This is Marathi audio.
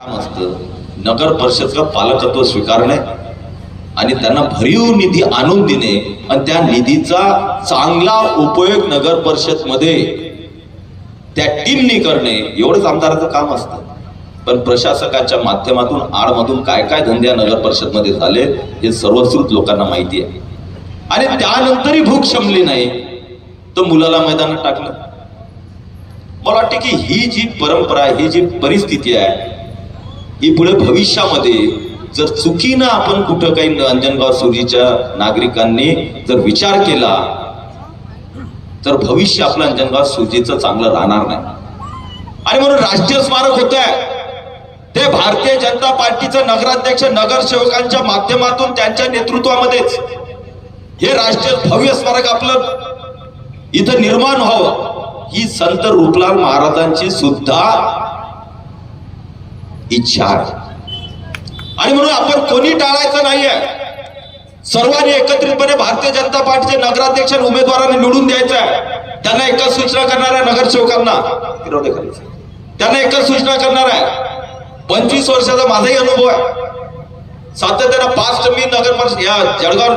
काम असतं नगर परिषद का पालकत्व स्वीकारणे आणि त्यांना भरीव निधी आणून देणे आणि त्या निधीचा चांगला उपयोग नगर परिषद मध्ये त्या टीमनी करणे एवढंच आमदाराचं काम असतं. पण प्रशासकाच्या माध्यमातून आडमधून काय काय धंदे नगर परिषद मध्ये झाले हे सर्वश्रुत लोकांना माहिती आहे. आणि त्यानंतरही भूक शमली नाही तर मुलाला मैदानात टाकलं. मला वाटते की ही जी परंपरा आहे, ही जी परिस्थिती आहे, ही पुढे भविष्यामध्ये जर चुकीनं आपण कुठं काही अंजनगाव सुर्जीच्या नागरिकांनी जर विचार केला तर भविष्य आपलं अंजनगाव सुर्जीचं चांगलं राहणार नाही. आणि म्हणून राष्ट्रीय स्मारक होत आहे ते भारतीय जनता पार्टीचं नगराध्यक्ष नगरसेवकांच्या माध्यमातून त्यांच्या नेतृत्वामध्येच हे राष्ट्रीय भव्य स्मारक आपलं इथं निर्माण व्हावं ही संत रूपलाल महाराजांची सुद्धा इच्छा आहे. आणि म्हणून आपण कोणी टाळायचं नाहीये. सर्वांनी एकत्रितपणे भारतीय जनता पार्टीचे नगराध्यक्ष उमेदवारांना निवडून द्यायचं आहे. त्यांना एकच सूचना करणार आहे नगरसेवकांना, त्यांना एकच सूचना करणार आहे. 25 वर्षाचा माझाही अनुभव आहे. सातत्यानं 5 मी नगर या जळगाव